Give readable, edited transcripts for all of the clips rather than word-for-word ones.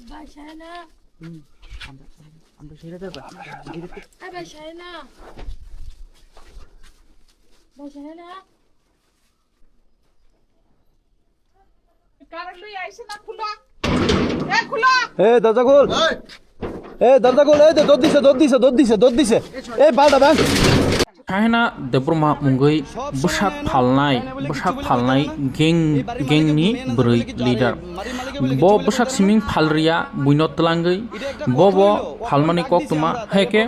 বাসায় না আমরা সেটা দেব বাসায় না বাসায় না কারণ লই আইছে না খুলো এ খুলো দরজা খোল দরজা খোল দৌড় দিছে এই পাল্টা bank China debroma mungoi busak phalnai gengni broi leader bo busak siming phalria buinot tlangai bo phalmani koktuma heke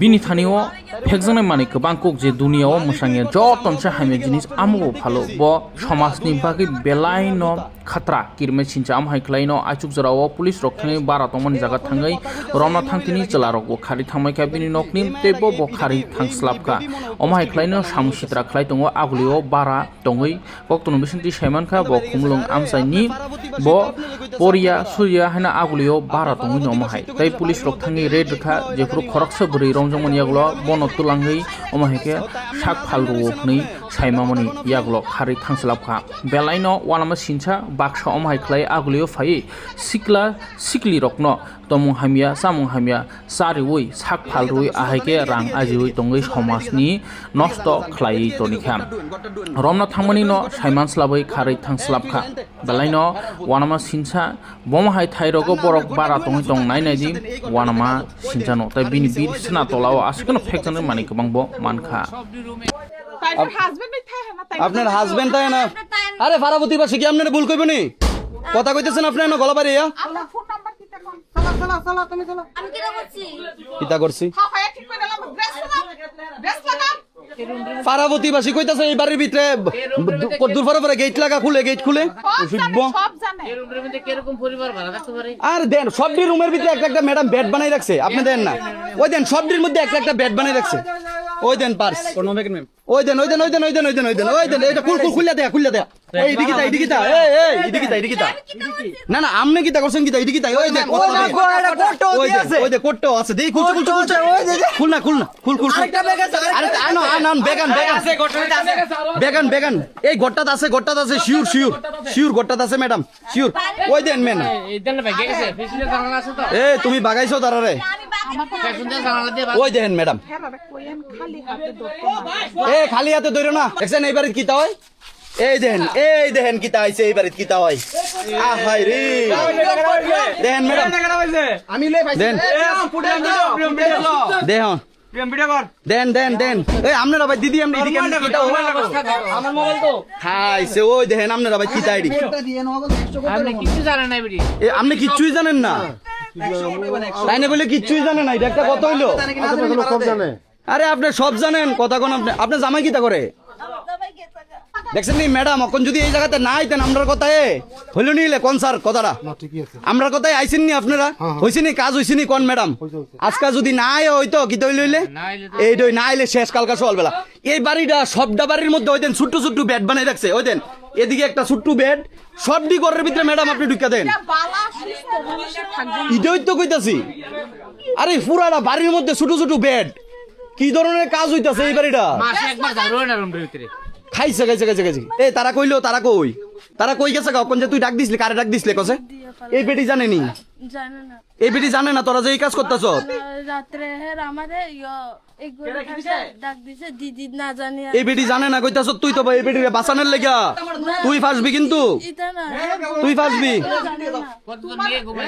bini thanio phekjane mani kobang kok je dunia o musange joton cha haime jinis amugo phalo bo samasni bagi belai no khatra kirme sincha am haiklai no achuk jarao police rokthani bara tongmani jaga thangai romna thangtini chelarok bo khari thamai ka bini nokni tebo bo khari thangslapka omai khlaino samsitra khlai tongo agulio bara tongoi koktono bisinti saimanka bo khumlung amsaini bo poria surya hana agulio bara tongoi no mahai tai police rok thangi red kha jefru khoraksa buri rongjongmani yaglo bono tulangai omai ke sak phalru nei saimamani yaglo khari thangslapka belaino wanama sincha baksa omai khlai agulio phai sikli rokno tomung hamia samung hamia sari oi sak phalrui ahaike rang ajioi tongai samasni nosto khlai tonikha romna thangmani no saimanslabai kharai thangslapkha belaino wanama sincha bomahai thairogo borok bara tongai tong nainaidi wanama sincha no tai bini bir sna tolao askano phekjane mani kobangbo mankha তাইর husband মিথ্যা না তাই আপনার husband তাই না আরে ফারাবতী বাসী কি আপনারা ভুল কইবেনি কথা কইতেছেন আপনি না গলাবাড়ি আমার ফোন নাম্বার কি তে কোন চলা তুমি চলো আমি কি করছি কিতা করছি হ্যাঁ হ্যাঁ ঠিক করে নাম ড্রেস লাগা ফারাবতী বাসী কইতাছে এই বাড়ির ভিতরে দূর পরে গেট খুলে সব জানে এই রুমের মধ্যে কিরকম পরিবার ভাড়া থাকতে পারে আর দেন সবটি রুমের ভিতরে একটা ম্যাডাম বেড বানাই রাখছে আপনি দেন না ওই দেন সবটির মধ্যে একটা বেড বানাই রাখছে ওই দেন পার্স ওই দেন এটা খুলে দেয়া এই দিকিতা না আমনে কিতা করছেন কিতা দিকিতা ওই দেন ওই দে কোট্টো আছে দেই খুল আরে আন বেগান এই গট্টাত আছে শিওর গট্টাত আছে ম্যাডাম শিওর ওই দেন মেন এই দেন ভাই গেছে পিছনে জানালা আছে তো এ তুমি বাগাইছো তারারে পেছনে জানালা দিয়ে ওই দেন ম্যাডাম কোয়েন খালি খালি হাতে ধরতে হাতে ধরো না দেখছেন এই বাড়িতে কিতা হয় এই দেখেন কিতা আইছে এই বাড়িতে কিতা হয় আহাই রে দেখেন ম্যাডাম আমি লই পাইছি দেন এই আপনারা ভাই দিদি আমরা এদিকে কিতা আমার মোবাইল তো খাইছে ওই দেখেন আপনারা ভাই কিতা আইডি আপনি কিছু জানেন না বিড়ি আপনি কিচ্ছুই জানেন না তাই না বলে কিচ্ছুই জানেন না এটা একটা কথা হইলো আরে আপনি সব জানেন কথা কোন আপনি জামাই কিতা করে দেখছেন নি ম্যাডাম এখন যদি এই জায়গাতে না আইতেন আমরার কথায় হইল নিলে কোন স্যার কথাটা আমরার কথায় আইছেন নি আপনারা হইছে নি কাজ হইছে নি কোন ম্যাডাম আজকে যদি না আয় হইতো কি তৈলইলে এই দই না আইলে শেষ কালকা সকালবেলা এই বাড়িটা সবটা বাড়ির মধ্যে হইতেন ছোট্ট বেড বানাই রাখছে হইতেন এদিকে একটা ছোট্ট বেড সবটি ঘরের ভিতরে ম্যাডাম আপনি ঢুকা দেন বালা সুস্থ মানুষের থাকবে ইদই তো কইতাছি আরে পুরাটা বাড়ির মধ্যে ছোট বেড কি ধরনের কাজ হইতাছে এই বাড়িটা মাসে একবার যাও না রুমের ভিতরে খাইছে এই তারা কই গেছে কখন যে তুই ডাক দিছলি কারে ডাক দিছলি কসে এই বেটি জানেনি জানে না এই বেটি জানে না তোরা যে এই কাজ করতেছ রাত্রে আমারে এক ঘরে ডাক দিছে দিদি না জানি এই বেটি জানে না কইতাছ তুই তো এই বেটিরে বাঁচানোর লেগা তুই ফাসবি কিন্তু এটা না তুই ফাসবি কতক্ষণ নিয়ে ঘুমাই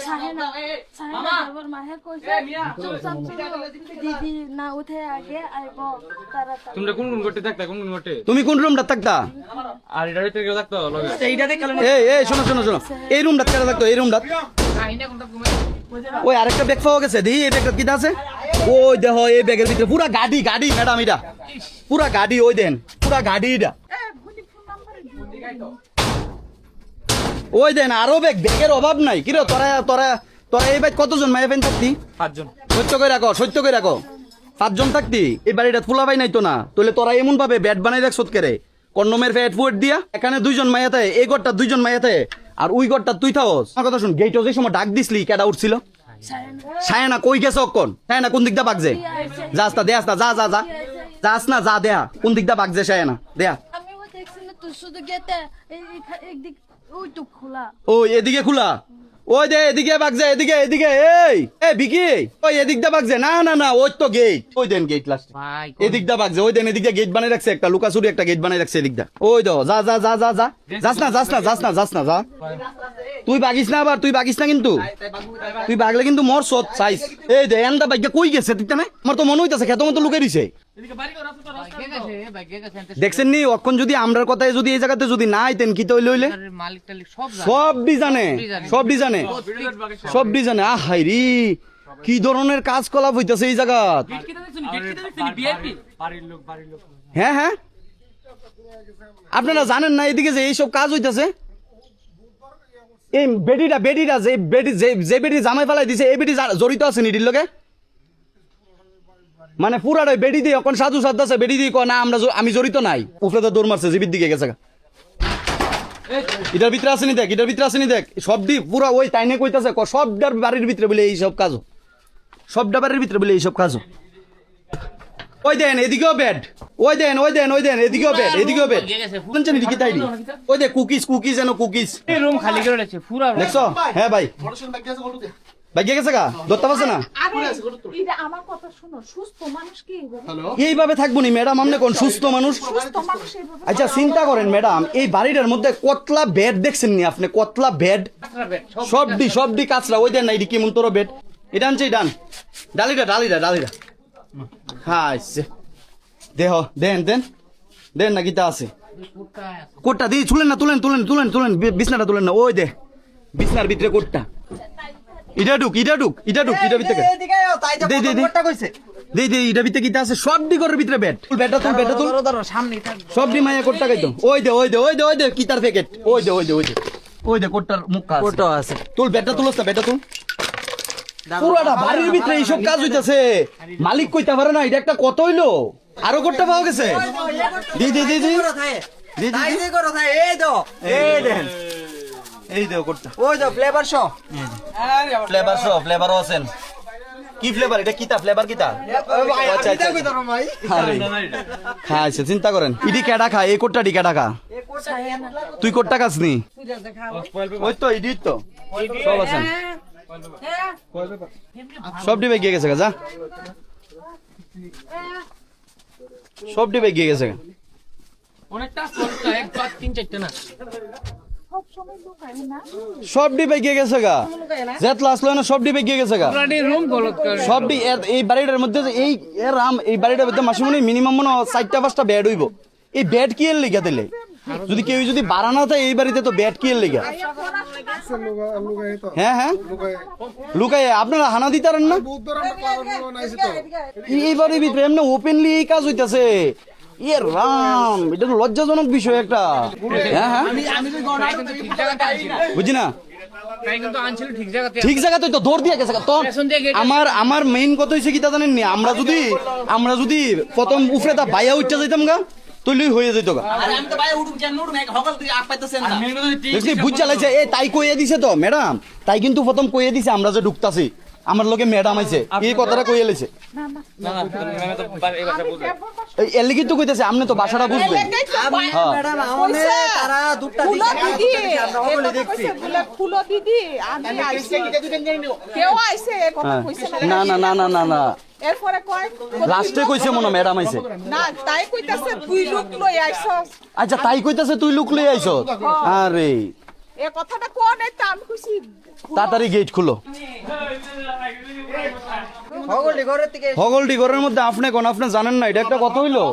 সাহেব মাহে কইছে দিদি না উঠে আগে আইব তাড়াতাড়ি তোমরা কোন করতে থাকতা কোন করতে তুমি কোন রুমটা থাকতা আর এটা ভিতরে কেউ থাকতো লগে এইটা দেখলে এই শোনো এই রুমটা কেটে থাকতো এই রুমটা কাহিনা কোনটা ঘুমাই ওই আরেকটা ব্যাগ পাওয়া গেছে দেখি এই ব্যাগটা কিটা আছে ওই দেখো এই ব্যাগের ভিতরে পুরা গাড়ি ম্যাডাম এটা পুরা গাড়ি ওই দেন পুরা গাড়ি এটা ওই দেন আরো ব্যাগের অভাব নাই কিরে তোরা এই ব্যাগ কতজন মায়া ফেন থাকতি 5 জন সত্য করে রাখো 5 জন থাকতি এই বাড়িটা ফুলা পাই নাই তো না তাহলে তোরা এমন ভাবে ব্যাট বানাই রাখ সৎ করে কন্ডমের ফ্যাট ফুট দিয়া এখানে 2 জন মায়াতে এই ঘরটা 2 জন মায়াতে আর ওই ঘরটা তুই থাকস আমার কথা শুন গেটও যে সময় ডাক দিছলি কেডা উঠছিল ছায়ানা কই গেছ কোন ছায়ানা কোন দিকটা বাগজে যাস্তা দেয়াস্তা যা যাস না যা দেয়া কোন দিকটা বাগজে ছায়ানা দেয়া আমি দেখছি না তুই শুধু গেতে একদিক ওই তো খোলা। ও এদিকে খোলা, ওই দে এদিকে বাগজে, এদিকে এদিকে, এই বিকি ওই এদিক দা বাগজে, না না না ওই তো গেট, ওই দেন গেট লাস্ট ভাই এদিক দা বাগজে, ওই দেন এদিকে গেট বানাই রাখছে একটা, লুকাচুরি একটা গেট বানাই রাখছে এদিক দা, ওই দো যা যা যা যা যা, যাস না যাস না যাস না যাস না যা, তুই বাগিস না আবার, তুই বাগিস না কিন্তু, তুই বাগলে কিন্তু মর সত সাইজ। এই দে এন্দা বাইকে কই গেছে তুই না, আমার তো মনে হইতাছে খেতো মতো লুকাই দিছে। কে গেছে ভাই কে গেছে দেখছেন নি অক্ষণ যদি আমরার কথায় যদি এই জায়গাতে যদি না আইতেন কি তৈল হইলে, মালিক টালিক সব জানে সবই জানে সবই জানে সবই জানে। আহ হাই রে কি ধরনের কাজকলাপ হইতাছে এই জায়গা। হ্যাঁ হ্যাঁ আপনারা জানেন না এদিকে যে এইসব কাজ হইতাছে, এই বেডিটা যে বেডি যে বেডি জামাই ফেলাই দিছে এই বেডি জড়িত আছে নিডির লগে, মানে পুরাটাই বেডি দিয়ে এখন সাধু সাধ্য আছে, বেডি দিয়ে কয় না আমি জড়িত নাই, উপরে তো দৌড় মারছে জিবির দিকে গেছে। এটার ভিতরে আসেনি দেখ, এটার ভিতরে আসেনি দেখ, সব দি পুরা ওই তাইনে কইতাছে সবটার বাড়ির ভিতরে বলে এইসব কাজ, সবটা বাড়ির ভিতরে বলে এইসব কাজ। ওই দেন এদিকেও বেড, ওই দেন ওই দেন ওই দেন এদিকেও বেড, এদিকেও বেড, শুনছেন কি তাই ওই দে কুকিজ এনো কুকিজ, এই রুম খালি করে রাখছে পুরা দেখছো? হ্যাঁ ভাই ভাই গেছে গা ধরতে পারছে না, আরে এটা আমার কথা শোনো, সুস্থ মানুষ কি এইভাবে? এইভাবে থাকবো নি ম্যাডাম, আপনি কোন সুস্থ মানুষ? সুস্থ মানুষ এইভাবে আচ্ছা চিন্তা করেন ম্যাডাম, এই বাড়িটার মধ্যে কতলা বেড দেখছেন নি আপনি, কতলা বেড, সবডি কাঁচরা, ওই দেন না এটি কেমন তোর বেড, এটা আনছে ডান ডালিটা হ্যাঁ দেহ দেন দেন দেন না গীতা আছে কোটটা দিয়ে তুলেন না, তুলেন বিছনাটা তুলেন না, ওই দে বিছনার ভিতরে কোটটা, ইটা ঢুক ইটার ভিতরে দে ইটার ভিতরে গীতা আছে, সবডি ঘরের ভিতরে বেড, বেডটা তুল সামনে থাকবে সবডি মায়া কোটটা খাইতো, ওই দে কিতার প্যাকেট, ওই দে কোটটার মুখ আছে, তুল বেডটা তুলস না, বেডটা তুল, পুরাটা বাড়ির ভিতরে এইসব কাজ হইতাছে, মালিক কইতে পারে না এটা একটা কত হইলো, আরো কোটটা পাওয়া গেছে, এই দে কোটটা, ওই দে ফ্লেভারও আছেন, কি ফ্লেভার এটা, কিতা ফ্লেভার কিতা, আচ্ছা খাইছে, চিন্তা করেন ইডি কেডা খা, এই কোটটা ডি কেডা খা, তুই কোটটা খাস নি, ওই তো ইডি তো সব আছেন, সব ডিবে গিয়ে গেছে যা, সব ডিবে গিয়ে গেছে, অনেকটা এক পাঁচ তিন চারটে না সব সময় লুকায় না, সব ডিবে গিয়ে গেছে গা, জেট লাস লয় না, সব ডিবে গিয়ে গেছে গা, রুম গলত করে সব এই বাড়িটার মধ্যে যে এই বাড়িটার মধ্যে মাসে মনে মিনিমাম মনে 4টা-5টা বেড হইব, এই বেড কি এর লিগা দিলে, যদি কেউ যদি বাড়ানো থাকে এই বাড়িতে তো বেড কি এর লিগা, হ্যাঁ লুকাই আপনারা হানা দিতারেন না, এই বাড়ির ভিতরে এমনি ওপেনলি এই কাজ হইতাছে, ইয়ে রাম এটা তো লজ্জাজনক বিষয় একটা, হ্যাঁ বুঝি না, তাই কিন্তু আনছিল ঠিক জায়গাতে, ঠিক জায়গাতে তো দৌড় দিয়ে গেছে তো, আমার মেইন কথা হইছে কি তা জানেন নি, আমরা যদি প্রথম উফরে তা বাইয়া উঠতে যাইতাম গা তুই হয়ে যেত গা, বুঝ চালাইছে এ তাই কইয়ে দিছে তো ম্যাডাম, তাই কিন্তু প্রথম কইয়ে দিছে আমরা যে ঢুকতাছি, আমার লোকে ম্যাডাম আইছে এই কথাটা কইয়ে লাইছে, এর লিগে তো কইতেছে আপনি তো ভাষাটা বুঝবেন, ফুলো দিদি আমি আইছি, কেউ আইছে এ কথা কইছে না এরপরে কয় লাস্টে কইছে মনে ম্যাডাম আইছে, না তাই কইতাছে তুই লোক লই আইছস, আচ্ছা তাই কইতাছে তুই লুক লই আইছ, আরে এ কথাটা কোন এই তা আমি কইছি তাড়াতাড়ি গেট খুলো, হগলডি ঘরের মধ্যে আপনি কোন আপনি জানেন না এটা একটা কথা হইলো।